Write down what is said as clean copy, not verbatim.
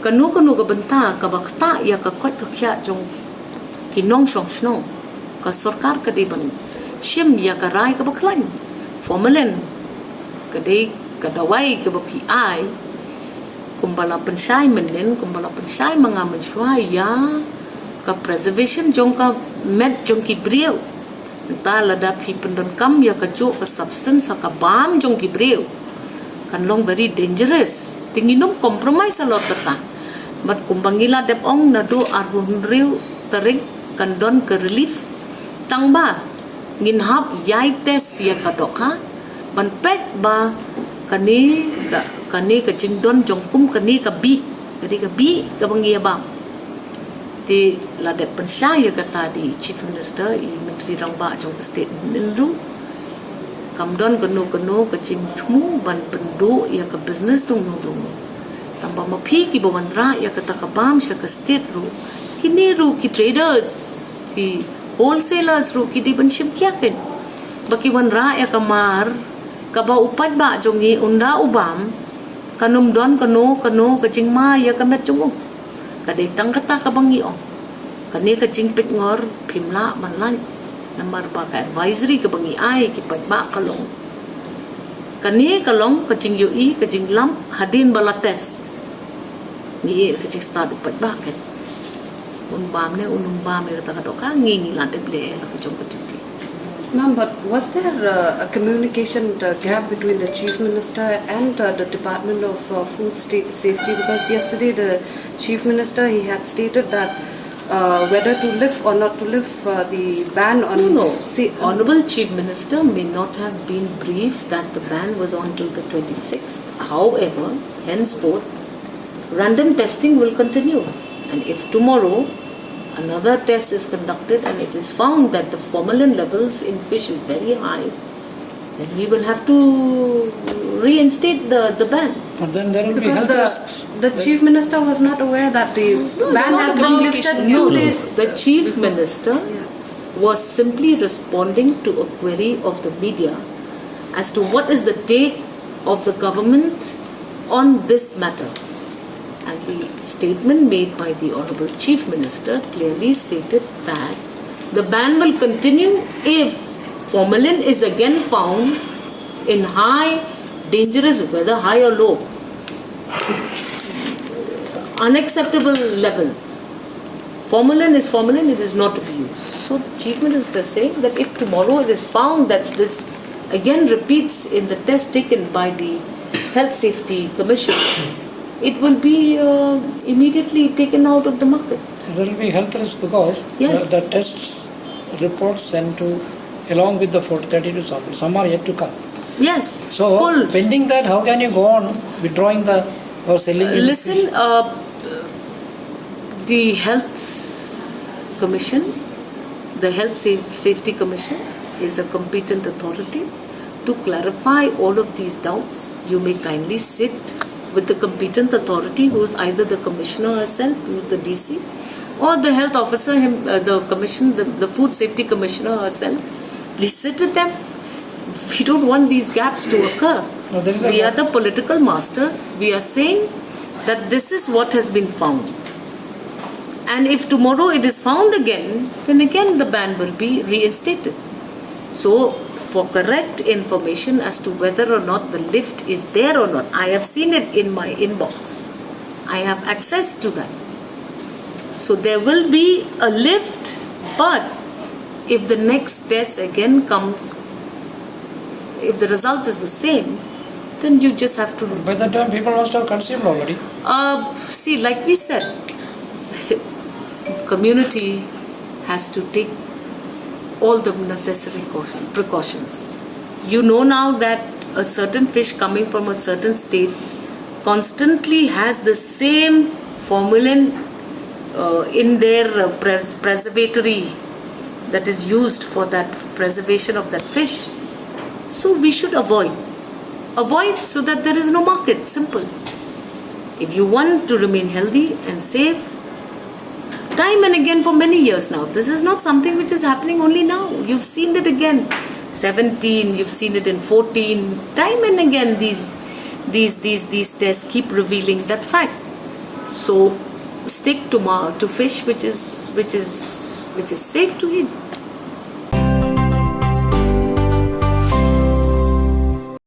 kanu ka bynta ka bakta ya ka kwat ka kya jong ki nong shong snow ka sarkar ka de ban shim ya ka rai ka baklan formalin ka de ka dawai ka ba PI kumbala pensai menen kumbala pensai mga mensuai ya ka preservation jong ka met jong ki breu ta LADA pi pendon kam ya ka jo ka substance ka bam jong ki breu kan long very dangerous tinginom compromise a lot kata mat kumbangila dep ong na do arbun riu tarik kan don ke relief tangba ngin hap yai tes ya ka DOHKHA ban pek ba kani ka jingdon jong kum kani ka bi ka bangia ba ti LADA pensaya kata di Chief Minister I Menteri Rangba jong state nindru kamdon kanu ka jing thmu ban pendu ya ka business tung nung tambah mapi ki bawan ra ya kata ka bam sha ka state ru kini ru ki traders ki wholesalers ru ki di ban shim kya ken baki wan ra ya ka mar ka ba upat ba jongi unda ubam kanum don kanu ka jing ma ya ka met chung ka de tang kata ka bangi ong kani ka jing pit ngor phimla manlan namar ba ka advisory ka bangi ai ki pat ba kalong kani kalong ka jing yu I ka jing lam hadin balates ni ka jing start pat ba ka unbam ka ta DOHKHA ngi lan de ble la ka jong ka jing. Ma'am, but was there a communication gap between the Chief Minister and the Department of Food Safety? Because yesterday the Chief Minister, he had stated that whether to lift or not to lift the ban on... No. Honorable Chief Minister may not have been briefed that the ban was on till the 26th. However, henceforth, random testing will continue. And if tomorrow another test is conducted and it is found that the formalin levels in fish is very high, then we will have to reinstate the ban. But then there will be health risks. The Chief Minister was not aware that the ban has been lifted. No. The Chief Minister was simply responding to a query of the media as to what is the take of the government on this matter. And the statement made by the Honorable Chief Minister clearly stated that the ban will continue if formalin is again found in high, dangerous, whether high or low, unacceptable levels. Formalin is formalin, it is not to be used. So the Chief Minister is saying that if tomorrow it is found that this again repeats in the test taken by the Health Safety Commission, it will be immediately taken out of the market. So there will be health risk because the tests reports sent to along with the 32 samples, some are yet to come. Yes. So pending that, how can you go on withdrawing the or selling? Listen, the Health Commission, the Health Safety Commission is a competent authority to clarify all of these doubts. You may kindly sit with the competent authority, who is either the commissioner herself, who is the DC, or the health officer, the food safety commissioner herself. Please sit with them. We don't want these gaps to occur. No, we are the political masters. We are saying that this is what has been found. And if tomorrow it is found again, then again the ban will be reinstated. So, for correct information as to whether or not the lift is there or not, I have seen it in my inbox. I have access to that. So there will be a lift, but if the next test again comes, if the result is the same, then you just have to... By that time people must have consumed already. See, like we said, community has to take all the necessary precautions. You know now that a certain fish coming from a certain state constantly has the same formalin in their preservatory that is used for that preservation of that fish. So we should avoid so that there is no market. Simple. If you want to remain healthy and safe, time and again for many years now. This is not something which is happening only now. You've seen it again. 17, you've seen it in 14. Time and again these tests keep revealing that fact. So stick to fish which is safe to eat.